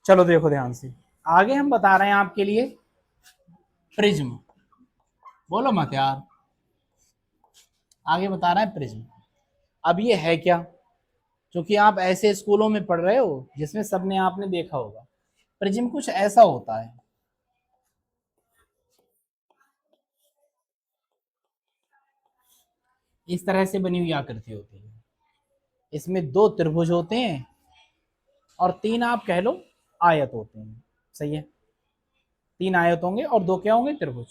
चलो देखो ध्यान से, आगे हम बता रहे हैं आपके लिए प्रिज्म। बोलो मत यार, आगे बता रहा है प्रिज्म। अब ये है क्या, क्योंकि आप ऐसे स्कूलों में पढ़ रहे हो जिसमें सबने आपने देखा होगा। प्रिज्म कुछ ऐसा होता है, इस तरह से बनी हुई आकृति होती है। इसमें दो त्रिभुज होते हैं और तीन आप कह लो आयत होते हैं। सही है, तीन आयत होंगे और दो क्या होंगे, त्रिभुज।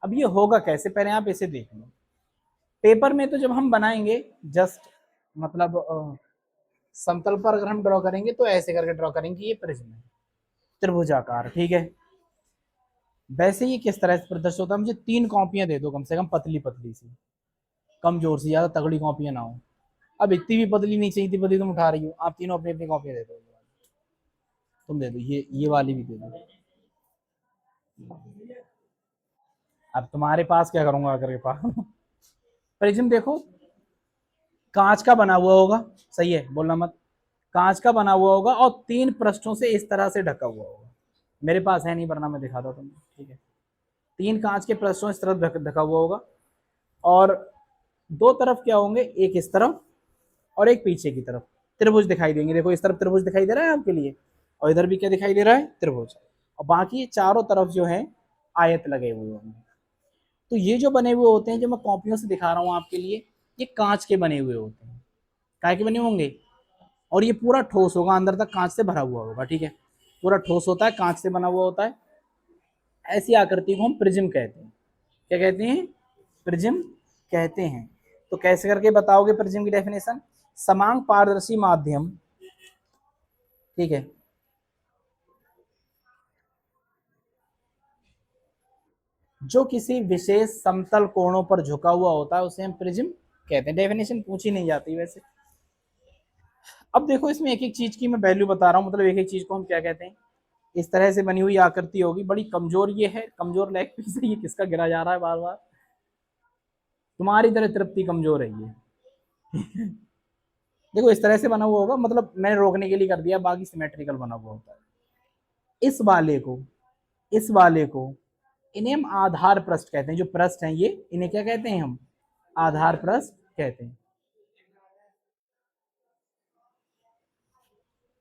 अब ये होगा कैसे, पहले आप इसे देख लो। पेपर में तो जब हम बनाएंगे जस्ट मतलब समतल पर अगर हम ड्रॉ करेंगे तो ऐसे करके ड्रॉ करेंगे, ये प्रिज्म है, त्रिभुजाकार, ठीक है। वैसे ये किस तरह से प्रदर्शित होता है, मुझे तीन कॉपियां दे दो कम से कम, पतली पतली सी, कमजोर सी, ज्यादा तगड़ी कॉपियां ना हो। अब इतनी भी पतली नहीं चाहिए, इतनी पतली तुम उठा रही हो। आप तीनों अपनी अपनी कॉपियां दे दो, तुम दे दो, ये वाली भी दे दो। अब तुम्हारे पास क्या करूंगा आकर के पास। प्रिज्म देखो कांच का बना हुआ होगा, सही है, बोलना मत। कांच का बना हुआ होगा और तीन पृष्ठों से इस तरह से ढका हुआ होगा। मेरे पास है नहीं, वरना मैं दिखाता तुम्हें, ठीक है। तीन कांच के पृष्ठों इस तरफ ढका हुआ होगा और दो तरफ क्या होंगे, एक इस तरफ और एक पीछे की तरफ त्रिभुज दिखाई देंगे। देखो इस तरफ त्रिभुज दिखाई दे रहा है आपके लिए, और इधर भी क्या दिखाई दे रहा है, त्रिभुज। और बाकी चारों तरफ जो है आयत लगे हुए होंगे। तो ये जो बने हुए होते हैं, जो मैं कॉपियों से दिखा रहा हूँ आपके लिए, ये कांच के बने हुए होते हैं। काय के बने होंगे, और ये पूरा ठोस होगा, अंदर तक कांच से भरा हुआ होगा, ठीक है। पूरा ठोस होता है, कांच से बना हुआ होता है। ऐसी आकृति को हम प्रिज्म कहते हैं। क्या कहते हैं, प्रिज्म कहते हैं। तो कैसे करके बताओगे प्रिज्म की डेफिनेशन, समांग पारदर्शी माध्यम, ठीक है, जो किसी विशेष समतल कोणों पर झुका हुआ होता है उसे हम प्रिज्म कहते हैं। डेफिनेशन पूछी नहीं जाती वैसे। अब देखो इसमें एक एक चीज की मैं वैल्यू बता रहा हूँ, मतलब एक एक चीज को हम क्या कहते हैं। इस तरह से बनी हुई आकृति होगी, बड़ी कमजोर ये है, कमजोर लेग पीस है, ये किसका गिरा जा रहा है बार बार, तुम्हारी तरह तृप्ति कमजोर है ये। देखो इस तरह से बना हुआ होगा, मतलब मैंने रोकने के लिए कर दिया, बाकी सिमेट्रिकल बना हुआ होता है। इस वाले को, इस वाले को इन्हें हम आधार पृष्ठ कहते हैं। जो पृष्ठ हैं ये, इन्हें क्या कहते हैं हम, आधार पृष्ठ कहते हैं।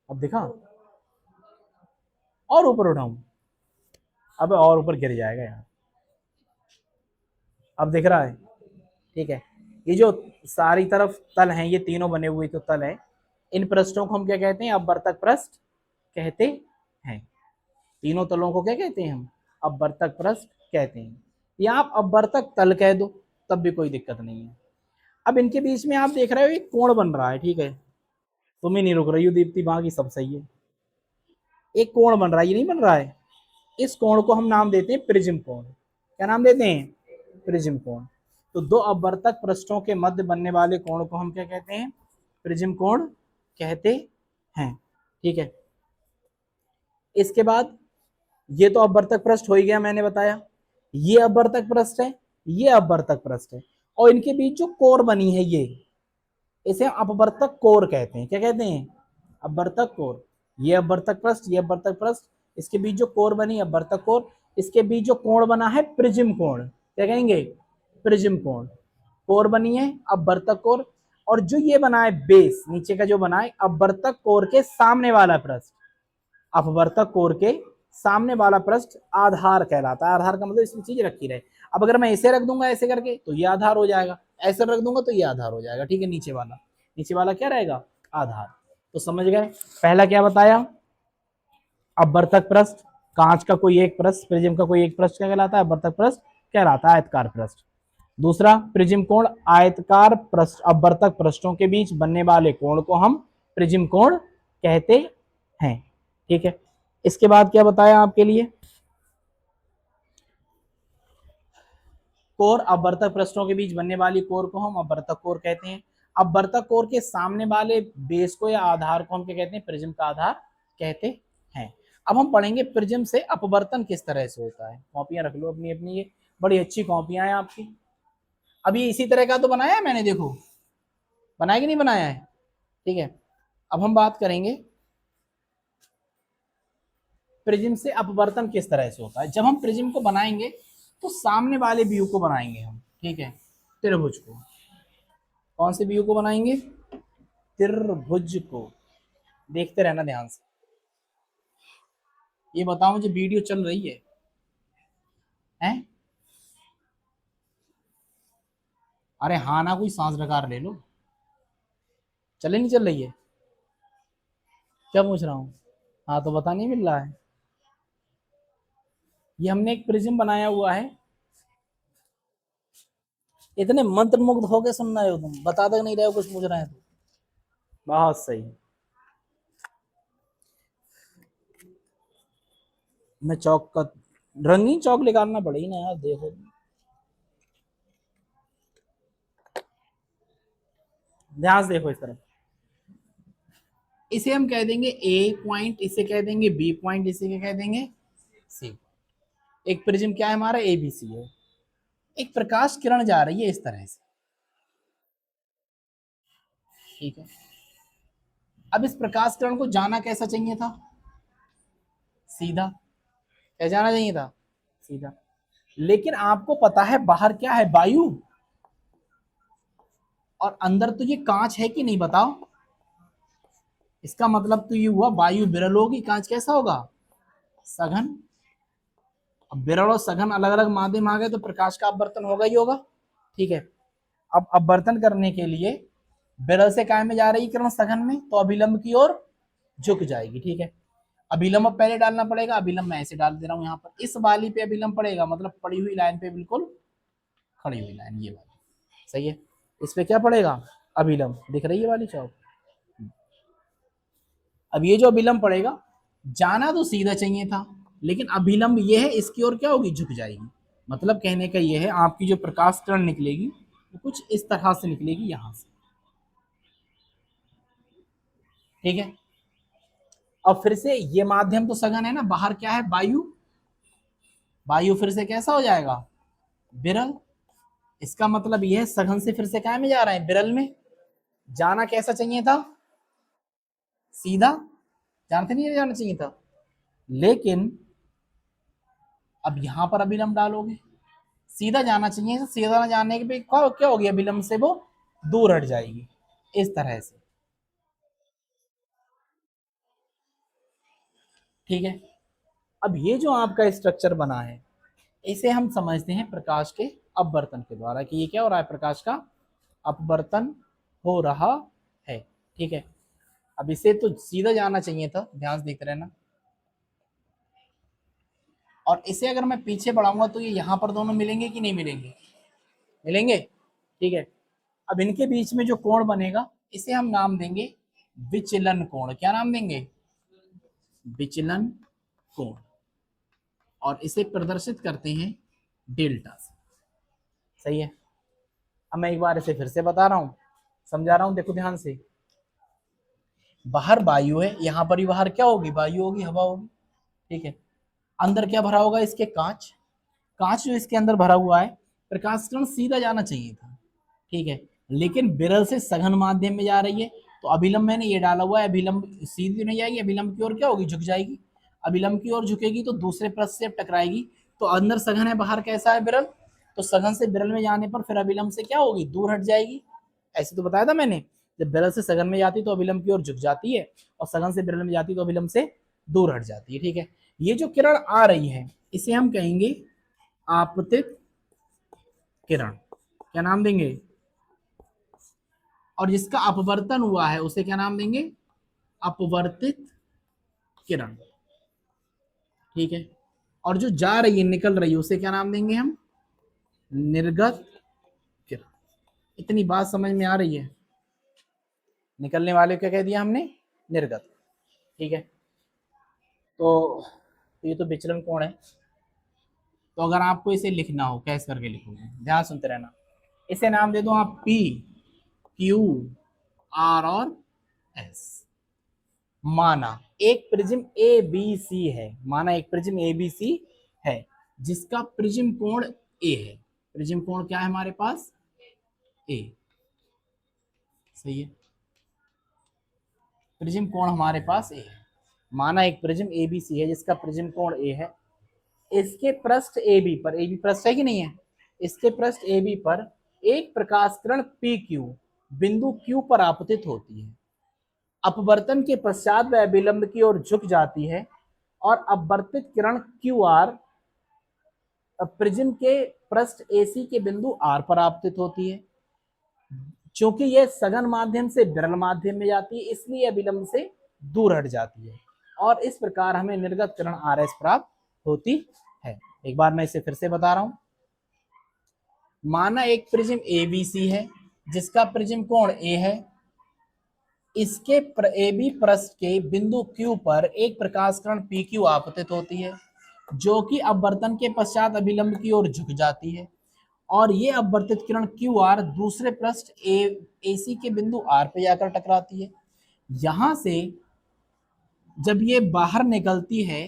अब देखा, और ऊपर उठाऊं, अब और ऊपर गिर जाएगा यार। अब दिख रहा है, ठीक है। ये जो सारी तरफ तल हैं, ये तीनों बने हुए तो तल है, इन पृष्ठों को हम क्या कहते हैं, अपवर्तक पृष्ठ कहते हैं। तीनों तलों को क्या कहते हैं हम, अपवर्तक पृष्ठ कहते हैं। या आप अपवर्तक तल कह दो, तब भी कोई दिक्कत नहीं है। अब इनके बीच में आप देख रहे हो एक कोण बन रहा है, ठीक है। तुम ही नहीं रुक रही हो दीप्ति, बाकी सब सही है। एक कोण बन रहा है, ये नहीं बन रहा है, इस कोण को हम नाम देते हैं प्रिज्म कोण। क्या नाम देते हैं, प्रिज्म कोण। तो दो अपवर्तक पृष्ठों के मध्य बनने वाले कोण को हम क्या कहते हैं, प्रिज्म कोण कहते हैं, ठीक है। इसके बाद ये तो अपवर्तक पृष्ठ हो ही गया, मैंने बताया। ये अपवर्तक पृष्ठ है, ये अपवर्तक पृष्ठ है, और इनके बीच जो कोर बनी है ये, इसे अपवर्तक कोर कहते हैं। क्या कहते हैं, अपवर्तक कोर। ये अपवर्तक पृष्ठ, ये अपवर्तक पृष्ठ, इसके बीच जो कोर बनी अपवर्तक कोर, इसके बीच जो कोण बना है प्रिज्म कोण, क्या कहेंगे, प्रिज्म कोण। कोर बनी है अपवर्तक कोर, और जो ये बना है बेस नीचे का जो बना है अपवर्तक कोर के सामने वाला पृष्ठ, अपवर्तक कोर के सामने वाला पृष्ठ आधार कहलाता है। आधार का मतलब इसमें चीज रखी रहे। अब अगर मैं इसे रख दूंगा ऐसे करके तो ये आधार हो जाएगा, ऐसे रख दूंगा तो ये आधार हो जाएगा, ठीक है। नीचे वाला, नीचे वाला क्या रहेगा, आधार। तो समझ गए, पहला क्या बताया, अपवर्तक पृष्ठ, कांच का कोई एक पृष्ठ, प्रिज्म का कोई एक पृष्ठ क्या कहलाता है, अपवर्तक पृष्ठ कहलाता है, आयतकार पृष्ठ। दूसरा, प्रिज्म कोण, आयतकार पृष्ठ अपवर्तक पृष्ठों के बीच बनने वाले कोण को हम प्रिज्म कोण कहते हैं, ठीक है। इसके बाद क्या बताया आपके लिए, कोर, अपवर्तक पृष्ठों के बीच बनने वाली कोर को हम अपवर्तक कोर कहते हैं। अपवर्तक कोर के सामने वाले बेस को या आधार को हम क्या कहते हैं, प्रिज्म का आधार कहते हैं। अब हम पढ़ेंगे प्रिज्म से अपवर्तन किस तरह से होता है। कॉपियां रख लो अपनी अपनी, ये बड़ी अच्छी कॉपियां हैं आपकी। अभी इसी तरह का तो बनाया है मैंने, देखो बनाया कि नहीं बनाया है, ठीक है। अब हम बात करेंगे प्रिज्म से अपवर्तन किस तरह से होता है। जब हम प्रिज्म को बनाएंगे तो सामने वाले व्यू को बनाएंगे हम, ठीक है, त्रिभुज को। कौन से व्यू को बनाएंगे? त्रिभुज को। देखते रहना ध्यान से। ये बताओ मुझे, वीडियो चल रही है हैं? अरे हाँ ना, कोई सांस रकार ले लो। चले नहीं चल रही है? क्या पूछ रहा हूँ? हाँ तो बता, नहीं मिल रहा है। ये हमने एक प्रिज्म बनाया हुआ है। इतने मंत्रमुग्ध होके सुन रहे हो तुम, बता तक नहीं रहे हो, कुछ पूछ रहे हैं तो। बहुत सही। मैं चौक का रंगीन चौक निकालना पड़ेगी ना यार, देखो। ध्यान से देखो इस तरफ। इसे हम कह देंगे ए पॉइंट, इसे कह देंगे बी पॉइंट, इसे क्या कह देंगे? सी। एक प्रिज्म क्या है हमारा? एबीसी है। एक प्रकाश किरण जा रही है इस तरह से, ठीक है। अब इस प्रकाश किरण को जाना कैसा चाहिए था? सीधा। क्या जाना चाहिए था? सीधा। लेकिन आपको पता है बाहर क्या है? वायु। और अंदर तो ये कांच है कि नहीं, बताओ। इसका मतलब तो ये हुआ वायु विरल होगी, कांच कैसा होगा? सघन। अब विरल और सघन अलग अलग माध्यम आ गए तो प्रकाश का अपवर्तन होगा ही होगा, ठीक है। अब अपवर्तन करने के लिए विरल से काय में जा रही किरण? सघन में, तो अभिलंब की ओर झुक जाएगी, ठीक है। अभिलंब पहले डालना पड़ेगा, अभिलंब मैं ऐसे डाल दे रहा हूं यहां पर। इस वाली पे अभिलंब पड़ेगा, मतलब पड़ी हुई लाइन पे, बिल्कुल खड़ी हुई लाइन, ये वाली सही है। इस पे क्या पड़ेगा? अभिलंब। दिख रही है वाली चौक? अब ये जो अभिलंब पड़ेगा, जाना तो सीधा चाहिए था, लेकिन अभिलंब ये है, इसकी ओर क्या होगी? झुक जाएगी। मतलब कहने का ये है, आपकी जो प्रकाश किरण निकलेगी वो कुछ इस तरह से निकलेगी, यहां से, ठीक है। अब फिर से ये माध्यम तो सघन है ना, बाहर क्या है? वायु। वायु फिर से कैसा हो जाएगा? विरल। इसका मतलब यह है सघन से फिर से क्या में जा रहा है? विरल में। जाना कैसा चाहिए था? सीधा। जानते नहीं जाना चाहिए था, लेकिन अब यहां पर अभिलंब डालोगे, सीधा जाना चाहिए। सीधा जाने के पे क्या हो गया? अभिलंब से वो दूर हट जाएगी, इस तरह से, ठीक है। अब ये जो आपका स्ट्रक्चर बना है, इसे हम समझते हैं प्रकाश के अपवर्तन के द्वारा, कि ये क्या हो रहा है? प्रकाश का अपवर्तन हो रहा है, ठीक है। अब इसे तो सीधा जाना चाहिए था, ध्यान से देखते रहना। और इसे अगर मैं पीछे बढ़ाऊंगा तो ये यहां पर दोनों मिलेंगे कि नहीं मिलेंगे? मिलेंगे, ठीक है। अब इनके बीच में जो कोण बनेगा, इसे हम नाम देंगे विचलन कोण। क्या नाम देंगे? विचलन कोण। और इसे प्रदर्शित करते हैं डेल्टा से, सही है। अब मैं एक बार इसे फिर से बता रहा हूं, समझा रहा हूं, देखो ध्यान से। बाहर वायु है, यहां पर ही बाहर क्या होगी? वायु होगी, हवा होगी, ठीक है। अंदर क्या भरा होगा इसके? कांच। कांच जो इसके अंदर भरा हुआ है, प्रकाश किरण सीधा जाना चाहिए था, ठीक है, लेकिन विरल से सघन माध्यम में जा रही है, तो अभिलंब मैंने ये डाला हुआ है, अभिलंब सीधी नहीं जाएगी, अभिलंब की ओर क्या होगी? झुक जाएगी। अभिलंब की ओर झुकेगी तो दूसरे पृष्ठ से टकराएगी, तो अंदर सघन है, बाहर कैसा है? विरल। तो सघन से विरल में जाने पर फिर अभिलंब से क्या होगी? दूर हट जाएगी। ऐसे तो बताया था मैंने, जब विरल से सघन में जाती तो अभिलंब की ओर झुक जाती है, और सघन से विरल में जाती तो अभिलंब से दूर हट जाती है, ठीक है। ये जो किरण आ रही है, इसे हम कहेंगे आपतित किरण। क्या नाम देंगे? और जिसका अपवर्तन हुआ है उसे क्या नाम देंगे? अपवर्तित किरण, ठीक है। और जो जा रही है, निकल रही है, उसे क्या नाम देंगे हम? निर्गत किरण। इतनी बात समझ में आ रही है? निकलने वाले को क्या कह दिया हमने? निर्गत, ठीक है। तो ये तो विचलन कोण है। तो अगर आपको इसे लिखना हो, कैसे करके लिखोगे? ध्यान सुनते रहना। इसे नाम दे दो आप पी, क्यू, आर और एस। माना एक प्रिज्म ए बी सी है, माना एक प्रिज्म ए बी सी है, जिसका प्रिज्म कोण ए है। प्रिज्म कोण क्या है हमारे पास? ए, सही है। प्रिज्म कोण हमारे पास ए है। माना एक प्रिज्म एबीसी है जिसका प्रिज्म कोण ए है, इसके पृष्ठ ए बी पृष्ठ है कि नहीं है, इसके पृष्ठ ए बी पर एक प्रकाश किरण पी क्यू बिंदु क्यू पर आपतित होती है। अपवर्तन के पश्चात वह विलंब की ओर झुक जाती है और अपवर्तित किरण क्यू आर प्रिज्म के पृष्ठ एसी के बिंदु आर पर आपतित होती है। चूंकि यह सघन माध्यम से विरल माध्यम में जाती है इसलिए विलंब से दूर हट जाती है और इस प्रकार हमें निर्गत किरण आर एस प्राप्त होती है। एक बार मैं इसे फिर से बता रहा हूं। माना एक प्रिज्म एबीसी है जिसका प्रिज्म कोण ए है, इसके ए बी पृष्ठ के बिंदु क्यू पर एक प्रकाश किरण पी क्यू आपतित होती है जो कि अपवर्तन के पश्चात अभिलंब की ओर झुक जाती है और ये अपवर्तित किरण क्यू आर दूसरे पृष्ठ ए सी के बिंदु आर पे जाकर टकराती है। यहां से जब ये बाहर निकलती है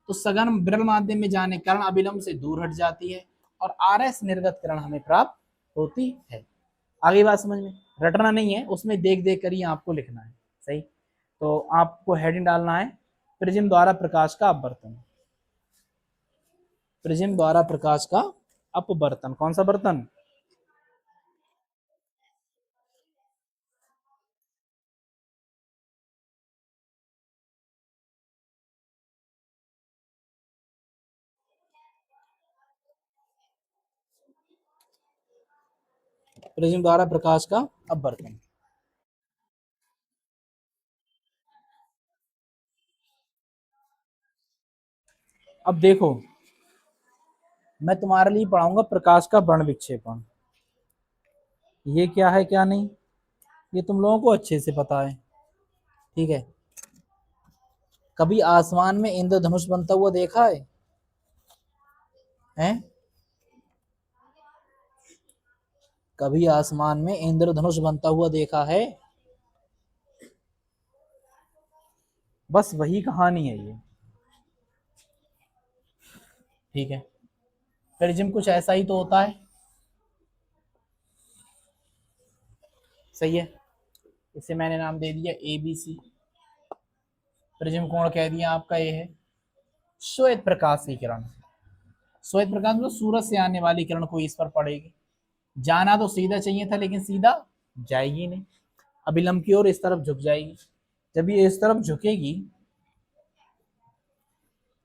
तो सघन विरल माध्यम में जाने के कारण अभिलंब से दूर हट जाती है और आर एस निर्गत किरण हमें प्राप्त होती है। आगे बात समझ में, रटना नहीं है, उसमें देख देख कर ही आपको लिखना है। सही, तो आपको हेडिंग डालना है प्रिज्म द्वारा प्रकाश का अपवर्तन। प्रिज्म द्वारा प्रकाश का अपवर्तन, कौन सा बर्तन? प्रिज्म द्वारा प्रकाश का अपवर्तन। अब देखो, मैं तुम्हारे लिए पढ़ाऊंगा प्रकाश का वर्ण विक्षेपण। ये क्या है क्या नहीं, ये तुम लोगों को अच्छे से पता है। ठीक है, कभी आसमान में इंद्रधनुष बनता हुआ देखा है? हैं? कभी आसमान में इंद्रधनुष बनता हुआ देखा है? बस वही कहानी है ये। ठीक है, प्रिज्म कुछ ऐसा ही तो होता है। सही है, इसे मैंने नाम दे दिया ए बी सी। प्रिज्म कोण कह दिया आपका ये है। श्वेत प्रकाश की किरण, श्वेत प्रकाश मतलब सूरज से आने वाली किरण कोई इस पर पड़ेगी, जाना तो सीधा चाहिए था लेकिन सीधा जाएगी नहीं, अभिलंब की ओर इस तरफ झुक जाएगी। जब ये इस तरफ झुकेगी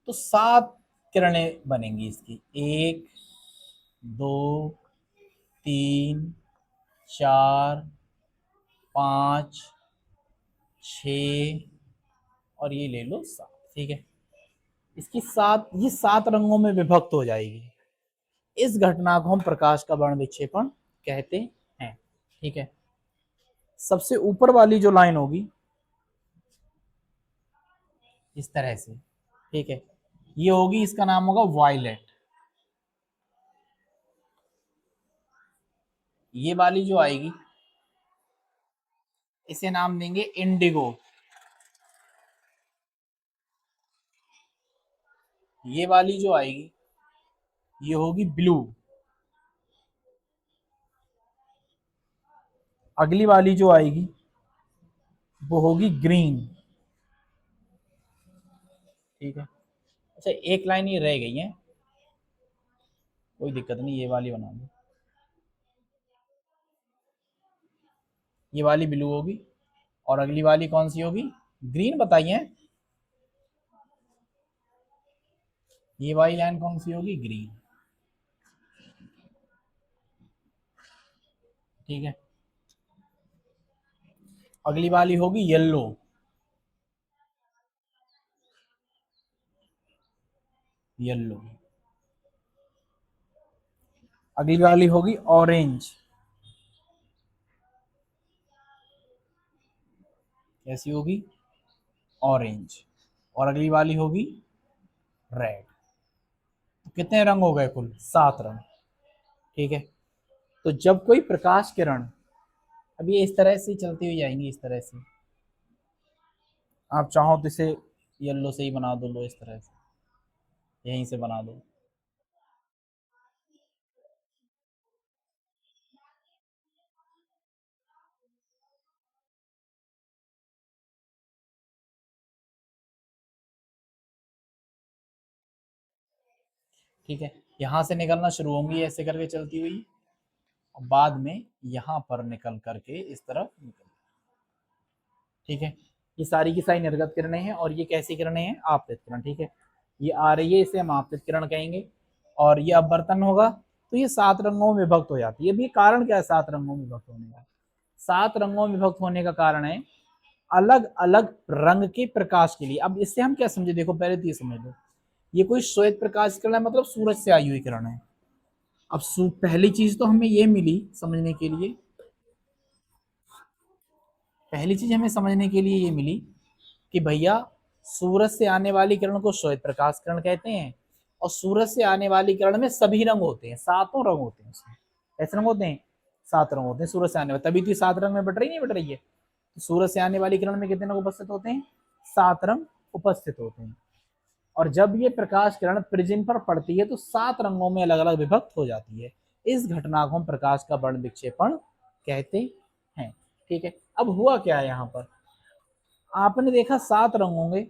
तो 7 किरणें बनेंगी इसकी, 1 2 3 4 5 6 और ये ले लो 7। ठीक है, इसकी 7, ये 7 रंगों में विभक्त हो जाएगी। इस घटना को हम प्रकाश का वर्ण विक्षेपण कहते हैं। ठीक है, सबसे ऊपर वाली जो लाइन होगी इस तरह से, ठीक है, ये होगी, इसका नाम होगा वायलेट। ये वाली जो आएगी इसे नाम देंगे इंडिगो। ये वाली जो आएगी ये होगी ब्लू। अगली वाली जो आएगी वो होगी ग्रीन। ठीक है, अच्छा एक लाइन ये रह गई है, कोई दिक्कत नहीं, ये वाली बना दो। ये वाली ब्लू होगी और अगली वाली कौन सी होगी? ग्रीन बताइए। ये वाली लाइन कौन सी होगी? ग्रीन। ठीक है, अगली वाली होगी येलो। येलो। अगली वाली होगी ऑरेंज। कैसी होगी? ऑरेंज। और अगली वाली होगी रेड। तो कितने रंग हो गए? कुल 7 रंग। ठीक है, तो जब कोई प्रकाश किरण, अब ये इस तरह से चलती हुई जाएंगी, इस तरह से, आप चाहो तो इसे येलो से ही बना दो, लो इस तरह से, यहीं से बना दो। ठीक है, यहां से निकलना शुरू होंगी ऐसे करके चलती हुई, और बाद में यहां पर निकल करके इस तरफ निकल। ठीक है, ये सारी की सारी निर्गत किरणें हैं, और ये कैसी किरणें हैं? आपतित किरण। ठीक है, ये आ रही है, इसे हम आपतित किरण कहेंगे। और ये अपवर्तन होगा तो ये 7 रंगों में विभक्त हो जाती है। अभी कारण क्या है 7 रंगों में विभक्त होने का? 7 रंगों में विभक्त होने का कारण है अलग अलग रंग के प्रकाश के लिए। अब इससे हम क्या समझे, देखो पहले तो ये समझ लो, ये कोई श्वेत प्रकाश किरण है, मतलब सूरज से आई हुई किरण है। अब पहली चीज तो हमें ये मिली समझने के लिए, पहली चीज हमें समझने के लिए ये मिली कि भैया सूरज से आने वाली किरण को श्वेत प्रकाश किरण कहते हैं, और सूरज से आने वाली किरण में सभी रंग होते हैं, 7 रंग होते हैं उसमें। कैसे रंग होते हैं? 7 रंग होते हैं सूरज से आने वाले, तभी तो 7 रंग में बट रही नहीं बट रही है। तो सूरज से आने वाली किरण में कितने रंग उपस्थित होते हैं? 7 रंग उपस्थित होते हैं। और जब ये प्रकाश किरण प्रिज्म पर पड़ती है तो 7 रंगों में अलग अलग विभक्त हो जाती है। इस घटना को हम प्रकाश का वर्ण विक्षेपण कहते हैं। ठीक है, अब हुआ क्या है यहाँ पर, आपने देखा 7 रंग होंगे,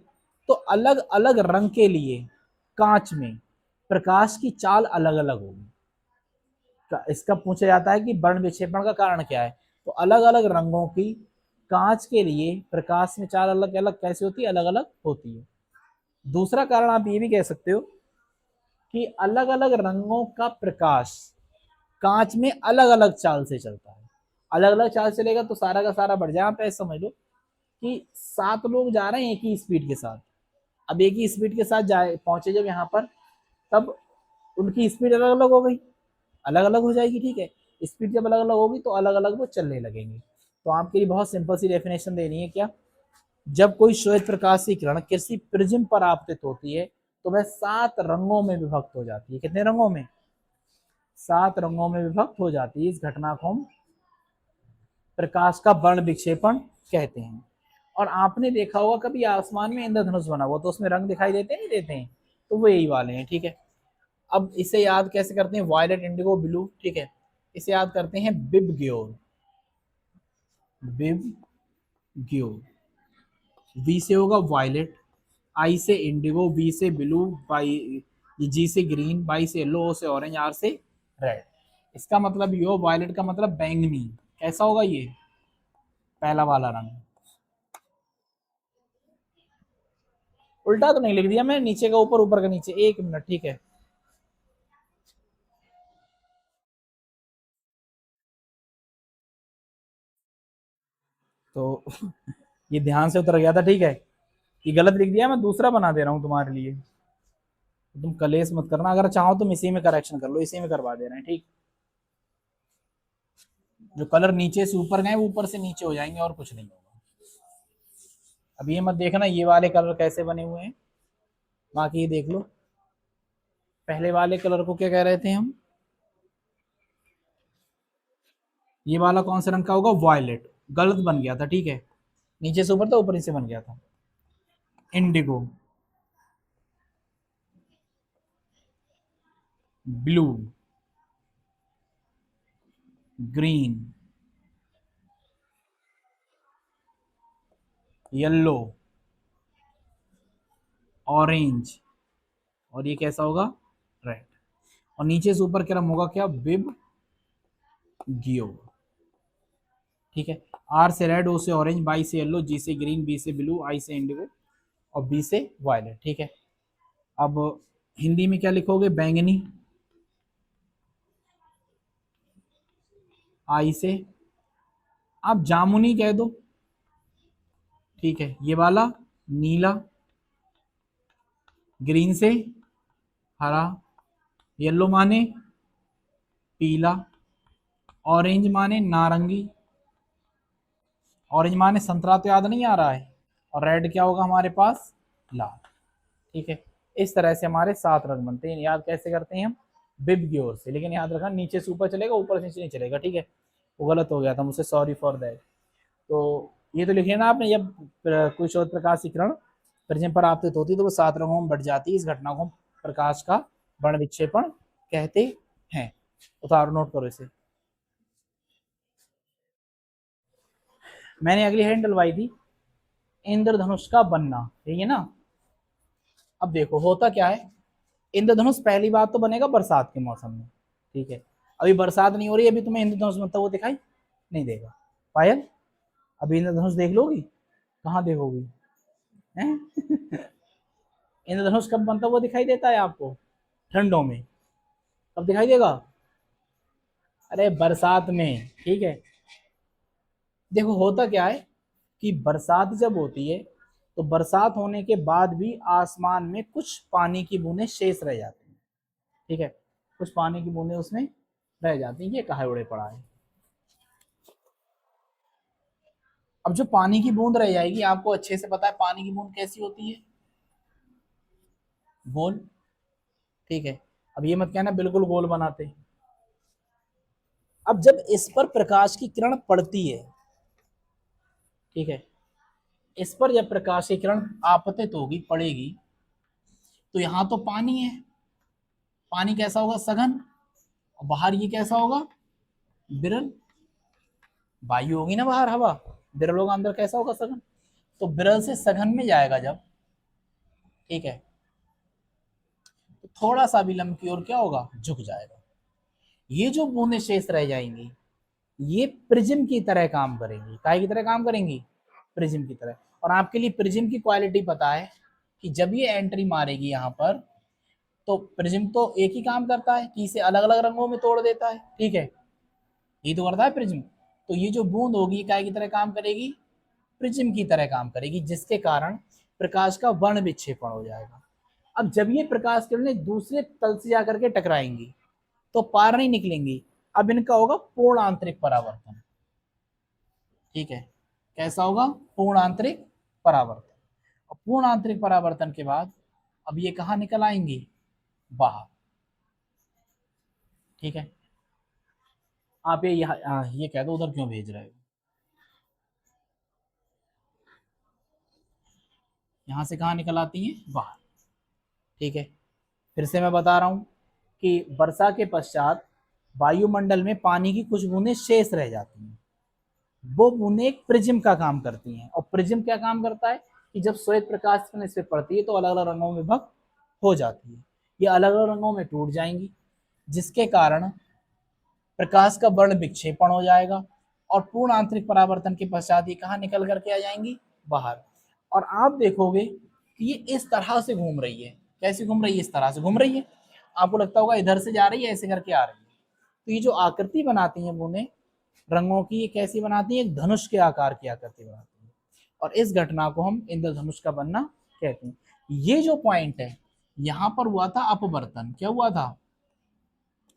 तो अलग अलग रंग के लिए कांच में प्रकाश की चाल अलग अलग होगी। इसका पूछा जाता है कि वर्ण विक्षेपण का कारण क्या है, तो अलग अलग रंगों की कांच के लिए प्रकाश में चाल अलग अलग कैसे होती है? अलग अलग होती है। दूसरा कारण आप ये भी कह सकते हो कि अलग अलग रंगों का प्रकाश कांच में अलग अलग चाल से चलता है। अलग अलग चाल चलेगा तो सारा का सारा बढ़ जाए। आप ऐसे समझ लो कि 7 लोग जा रहे हैं एक ही स्पीड के साथ। अब एक ही स्पीड के साथ जाए पहुंचे जब यहाँ पर, तब उनकी स्पीड अलग अलग हो गई, अलग अलग हो जाएगी। ठीक है, स्पीड जब अलग अलग होगी तो अलग अलग वो चलने लगेंगे। तो आपके लिए बहुत सिंपल सी डेफिनेशन देनी है, क्या? जब कोई श्वेत प्रकाश की किरण किसी प्रिज्म पर आपतित होती है तो वह 7 रंगों में विभक्त हो जाती है। कितने रंगों में? 7 रंगों में विभक्त हो जाती है। इस घटना को हम प्रकाश का वर्ण विक्षेपण कहते हैं। और आपने देखा होगा कभी आसमान में इंद्रधनुष बना हुआ, तो उसमें रंग दिखाई देते नहीं देते हैं, तो वो यही वाले हैं। ठीक है, अब इसे याद कैसे करते हैं? Violet, indigo, blue. ठीक है, इसे याद करते हैं बिब ग्योर। बिब ग्योर, वी से होगा वायलेट, आई से इंडिगो, बी से ब्लू, बाई जी से ग्रीन, बाई से येलो, ओ से ऑरेंज, आर से रेड। इसका मतलब यो वायलेट का मतलब बैंगनी। कैसा होगा ये? पहला वाला रंग। उल्टा तो नहीं लिख दिया मैं, नीचे का ऊपर, ऊपर का नीचे। एक मिनट, ठीक है। तो ये ध्यान से उतर गया था। ठीक है, ये गलत लिख दिया, मैं दूसरा बना दे रहा हूँ तुम्हारे लिए। तुम कलेश मत करना, अगर चाहो तुम इसी में करेक्शन कर लो, इसी में करवा दे रहे हैं। ठीक, जो कलर नीचे से ऊपर गए वो ऊपर से नीचे हो जाएंगे, और कुछ नहीं होगा। अब ये मत देखना ये वाले कलर कैसे बने हुए हैं, बाकी ये देख लो। पहले वाले कलर को क्या कह रहे थे हम? ये वाला कौन से रंग का होगा? वायलेट। गलत बन गया था। ठीक है, नीचे से ऊपर था, ऊपर से बन गया था। Indigo, blue, green, yellow, orange, और ये कैसा होगा? रेड। और नीचे से ऊपर क्रम होगा क्या? बिब गियो। ठीक है, आर से रेड, ओ से ऑरेंज, बाई से येलो, जी से ग्रीन, बी से ब्लू, आई से इंडिगो, और बी से वायलेट। ठीक है, अब हिंदी में क्या लिखोगे? बैंगनी। आई से आप जामुनी कह दो। ठीक है, ये वाला नीला, ग्रीन से हरा, येलो माने पीला, ऑरेंज माने नारंगी, ऑरेंज माने संतरा, तो याद नहीं आ रहा है, और रेड क्या होगा हमारे पास? लाल। ठीक है, इस तरह से हमारे 7 रंग बनते हैं। याद कैसे करते हैं हम? बिब की ओर से, लेकिन याद रखना नीचे से ऊपर चलेगा, ऊपर से नीचे नहीं चलेगा। ठीक है, वो गलत हो गया था मुझसे, सॉरी फॉर दैट। तो ये तो लिखिए ना आपने, जब कोई शोध प्रकाश की किरण प्रिज्म पर आपतित होती है तो वो 7 रंगों में बढ़ जाती है। इस घटना को प्रकाश का वर्ण विक्षेपण कहते हैं। उतारो, नोट करो इसे। मैंने अगली हेडिंग डलवाई थी, इंद्रधनुष का बनना, यही है ना? अब देखो होता क्या है, इंद्रधनुष पहली बात तो बनेगा बरसात के मौसम में, ठीक है। अभी बरसात नहीं हो रही, अभी तुम्हें इंद्रधनुष बनता वो दिखाई नहीं देगा। पायल, अभी इंद्रधनुष देख लोगी? कहाँ देखोगी हैं? इंद्रधनुष कब बनता वो दिखाई देता है आपको? ठंडों में। कब दिखाई देगा? अरे बरसात में, ठीक है। देखो होता क्या है कि बरसात जब होती है तो बरसात होने के बाद भी आसमान में कुछ पानी की बूंदें शेष रह जाती हैं, ठीक है। कुछ पानी की बूंदें उसमें रह जाती हैं, ये कहा उड़े पड़ा है। अब जो पानी की बूंद रह जाएगी, आपको अच्छे से पता है पानी की बूंद कैसी होती है, गोल, ठीक है। अब ये मत कहना बिल्कुल गोल बनाते। अब जब इस पर प्रकाश की किरण पड़ती है, ठीक है, इस पर जब प्रकाश की किरण आपतित होगी, पड़ेगी, तो यहां तो पानी है, पानी कैसा होगा? सघन। बाहर ये कैसा होगा? विरल। वायु होगी ना बाहर, हवा, विरल होगा, अंदर कैसा होगा? सघन। तो विरल से सघन में जाएगा जब, ठीक है, तो थोड़ा सा विलंब की ओर क्या होगा? झुक जाएगा। ये जो बूंदें शेष रह जाएंगी, ये प्रिज्म की तरह काम करेंगी। काय की तरह काम करेंगी? प्रिज्म की तरह। और आपके लिए प्रिज्म की क्वालिटी पता है कि जब ये एंट्री मारेगी यहाँ पर, तो प्रिज्म तो एक ही काम करता है कि इसे अलग अलग रंगों में तोड़ देता है, ठीक है, ये तो करता है प्रिज्म। तो ये जो बूंद होगी काय की तरह काम करेगी? प्रिज्म की तरह काम करेगी, जिसके कारण प्रकाश का वर्ण विक्षेपण हो जाएगा। अब जब ये प्रकाश किरणें दूसरे तल से जाकर के टकराएंगी तो पार नहीं निकलेंगी। अब इनका होगा पूर्ण आंतरिक परावर्तन, ठीक है। कैसा होगा? पूर्ण आंतरिक परावर्तन। और पूर्ण आंतरिक परावर्तन के बाद अब ये कहाँ निकल आएंगी? बाहर, ठीक है। आप ये कह दो उधर क्यों भेज रहे हो? यहां से कहाँ निकल आती हैं? बाहर, ठीक है। फिर से मैं बता रहा हूं कि वर्षा के पश्चात वायुमंडल में पानी की कुछ बूंदें शेष रह जाती हैं। वो बूंदें एक प्रिज्म का काम करती हैं। और प्रिज्म क्या काम करता है कि जब श्वेत प्रकाश किरण इस पे पड़ती है तो अलग अलग रंगों में विभक्त हो जाती है। ये अलग अलग रंगों में टूट जाएंगी, जिसके कारण प्रकाश का वर्ण विक्षेपण हो जाएगा। और पूर्ण आंतरिक परावर्तन के पश्चात ये कहाँ निकल करके आ जाएंगी? बाहर। और आप देखोगे कि ये इस तरह से घूम रही है। कैसे घूम रही है? इस तरह से घूम रही है। आपको लगता होगा इधर से जा रही है, ऐसे करके आ रही है। तो ये जो आकृति बनाती हैं बूंदें रंगों की, ये कैसी बनाती है? एक धनुष के आकार की आकृति बनाती है। और इस घटना को हम इंद्रधनुष का बनना कहते हैं। ये जो पॉइंट है यहां पर हुआ था अपवर्तन। क्या हुआ था?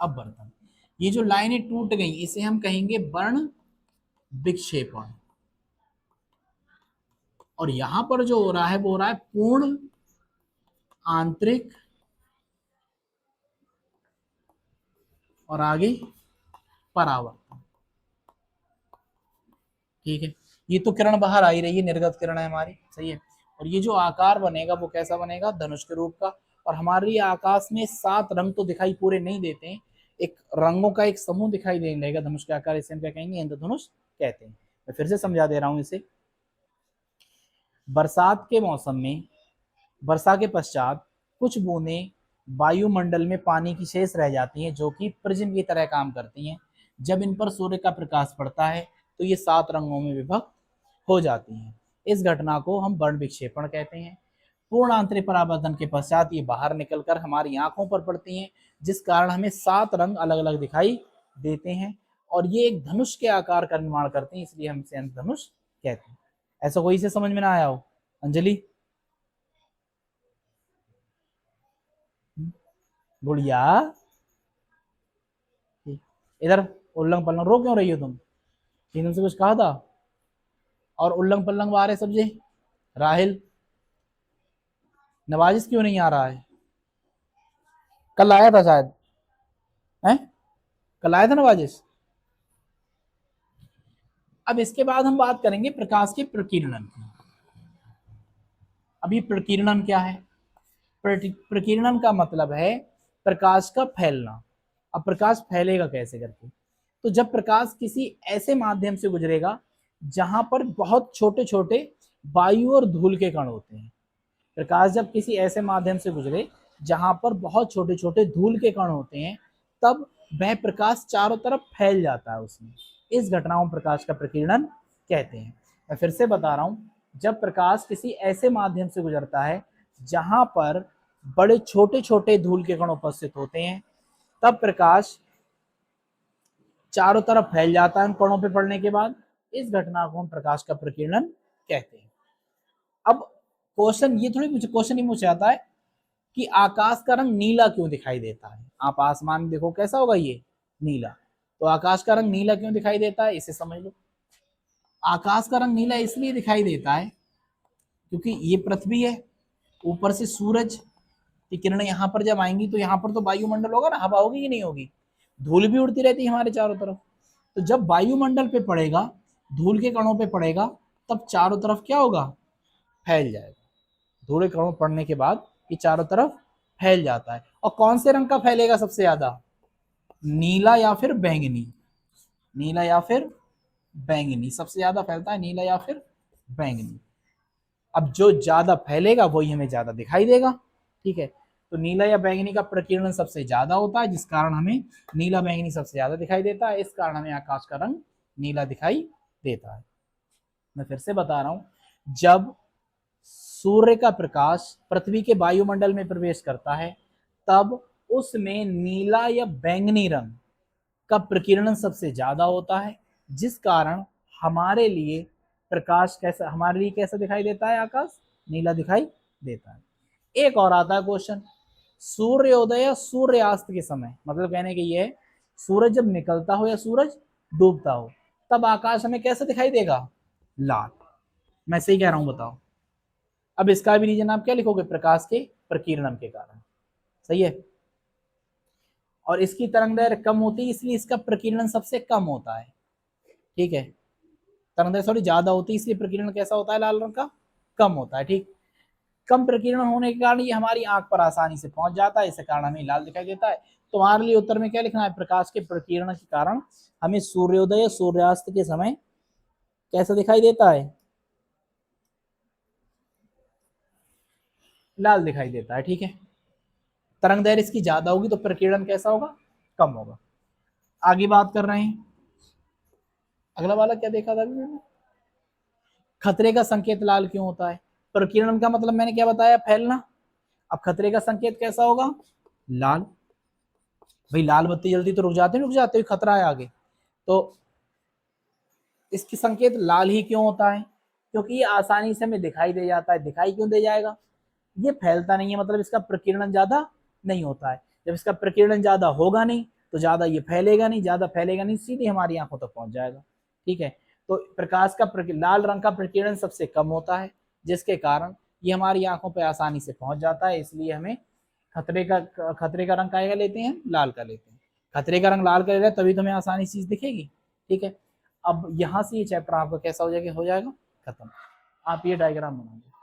अपवर्तन। ये जो लाइनें टूट गई इसे हम कहेंगे वर्ण विक्षेपण। और यहां पर जो हो रहा है वो हो रहा है पूर्ण आंतरिक और आगे परावर्तन, ठीक है। ये तो किरण बाहर आ ही रही है, निर्गत किरण है हमारी, सही है। और ये जो आकार बनेगा वो कैसा बनेगा? धनुष के रूप का। और हमारे आकाश में 7 रंग तो दिखाई पूरे नहीं देते हैं, एक रंगों का एक समूह दिखाई देने लगेगा धनुष के आकार, इसे हम क्या कहेंगे? इंद्रधनुष कहते हैं। मैं फिर से समझा दे रहा हूं इसे। बरसात के मौसम में वर्षा के पश्चात कुछ बूंदें वायुमंडल में पानी की शेष रह जाती हैं, जो कि प्रिज्म की तरह काम करती हैं। जब इन पर सूर्य का प्रकाश पड़ता है तो ये 7 रंगों में विभक्त हो जाती हैं। इस घटना को हम वर्ण विक्षेपण कहते हैं। पूर्ण आंतरिक परावर्तन के पश्चात ये बाहर निकलकर हमारी आंखों पर पड़ती हैं, जिस कारण हमें 7 रंग अलग अलग दिखाई देते हैं। और ये एक धनुष के आकार का निर्माण करते हैं, इसलिए हम इसे धनुष कहते हैं। ऐसा कोई से समझ में ना आया हो? अंजलि, गुड़िया, इधर उल्लंग पल्लंग रो क्यों रही हो तुम? तुमसे कुछ कहा था? और उल्लंग पल्लंग बाहर समझे? राहिल, नवाजिश क्यों नहीं आ रहा है? कल आया था शायद, हैं? कल आया था नवाजिश। अब इसके बाद हम बात करेंगे प्रकाश के प्रकीर्णन की। अब ये प्रकीर्णन क्या है? प्रकीर्णन का मतलब है प्रकाश का फैलना। अब प्रकाश फैलेगा कैसे करके? तो जब प्रकाश किसी ऐसे माध्यम से गुजरेगा जहां पर बहुत छोटे छोटे वायु और धूल के कण होते हैं। प्रकाश जब किसी ऐसे माध्यम से गुजरे जहां पर बहुत छोटे छोटे धूल के कण होते हैं, तब वह प्रकाश चारों तरफ फैल जाता है उसमें। इस घटना को प्रकाश का प्रकीर्णन कहते हैं। मैं फिर से बता रहा हूं, जब प्रकाश किसी ऐसे माध्यम से गुजरता है जहां पर बड़े छोटे छोटे धूल के कण उपस्थित होते हैं, तब प्रकाश चारों तरफ फैल जाता है उन कणों पे पड़ने के बाद। इस घटना को हम प्रकाश का प्रकीर्णन कहते हैं। अब क्वेश्चन ये थोड़ी मुझे क्वेश्चन ही मुझे आता है कि आकाश का रंग नीला क्यों दिखाई देता है। आप आसमान में देखो कैसा होगा, ये नीला। तो आकाश का रंग नीला क्यों दिखाई देता है, इसे समझ लो। आकाश का रंग नीला इसलिए दिखाई देता है क्योंकि ये पृथ्वी है, ऊपर से सूरज की किरणें यहाँ पर जब आएंगी तो यहाँ पर तो वायुमंडल होगा ना, हवा होगी कि नहीं होगी, धूल भी उड़ती रहती है हमारे चारों तरफ। तो जब वायुमंडल पे पड़ेगा, धूल के कणों पे पड़ेगा, तब चारों तरफ क्या होगा, फैल जाएगा। धूल के कणों पड़ने के बाद ये चारों तरफ फैल जाता है। और कौन से रंग का फैलेगा सबसे ज्यादा, नीला या फिर बैंगनी। नीला या फिर बैंगनी सबसे ज्यादा फैलता है, नीला या फिर बैंगनी। अब जो ज्यादा फैलेगा वही हमें ज्यादा दिखाई देगा, ठीक है। तो नीला या बैंगनी का प्रकीर्णन सबसे ज्यादा होता है, जिस कारण हमें नीला बैंगनी सबसे ज्यादा दिखाई देता है। इस कारण हमें आकाश का रंग नीला दिखाई देता है। मैं फिर से बता रहा हूं, जब सूर्य का प्रकाश पृथ्वी के वायुमंडल में प्रवेश करता है, तब उसमें नीला या बैंगनी रंग का प्रकीर्णन सबसे ज्यादा होता है, जिस कारण हमारे लिए प्रकाश कैसा, हमारे लिए कैसा दिखाई देता है, आकाश नीला दिखाई देता है। एक और आता है क्वेश्चन, सूर्योदय या सूर्यास्त के समय, मतलब कहने की ये है, सूरज जब निकलता हो या सूरज डूबता हो, तब आकाश हमें कैसा दिखाई देगा, लाल। मैं सही कह रहा हूं, बताओ। अब इसका भी रीजन आप क्या लिखोगे, प्रकाश के प्रकीर्णन के कारण, सही है। और इसकी तरंग दैर्घ्य कम होती है, इसलिए इसका प्रकीर्णन सबसे कम होता है, ठीक है। तरंग दैर्घ्य थोड़ी ज्यादा होती है, इसलिए प्रकीर्णन कैसा होता है, लाल रंग का, कम होता है, ठीक। कम प्रकीर्णन होने के कारण ये हमारी आंख पर आसानी से पहुंच जाता है, इस कारण हमें लाल दिखाई देता है। तुम्हारे लिए उत्तर में क्या लिखना है, प्रकाश के प्रकीर्णन के कारण हमें सूर्योदय सूर्यास्त के समय कैसा दिखाई देता है, लाल दिखाई देता है, ठीक है। तरंग दैर्घ्य इसकी ज्यादा होगी तो प्रकीर्णन कैसा होगा, कम होगा। आगे बात कर रहे हैं, अगला वाला क्या देखा था अभी मैंने, खतरे का संकेत लाल क्यों होता है। प्रकीर्णन का मतलब मैंने क्या बताया, फैलना। अब खतरे का संकेत कैसा होगा, लाल। भाई लाल बत्ती जल्दी तो रुक जाते खतरा है आगे, तो इसकी संकेत लाल ही क्यों होता है, क्योंकि ये आसानी से हमें दिखाई दे जाता है। दिखाई क्यों दे जाएगा, ये फैलता नहीं है, मतलब इसका प्रकीर्णन ज्यादा नहीं होता है। जब इसका प्रकीर्णन ज्यादा होगा नहीं तो ज्यादा ये फैलेगा नहीं, ज्यादा फैलेगा नहीं, सीधे हमारी आंखों तक पहुंच जाएगा, ठीक है। तो प्रकाश का लाल रंग का प्रकीर्णन सबसे कम होता है, जिसके कारण ये हमारी आंखों पर आसानी से पहुंच जाता है, इसलिए हमें खतरे का रंग का लेते हैं, लाल का लेते हैं। खतरे का रंग लाल का ले रहे हैं तभी तो हमें आसानी चीज दिखेगी, ठीक है। अब यहां से ये चैप्टर आपका कैसा हो जाएगा खत्म। आप ये डायग्राम बनाओगे।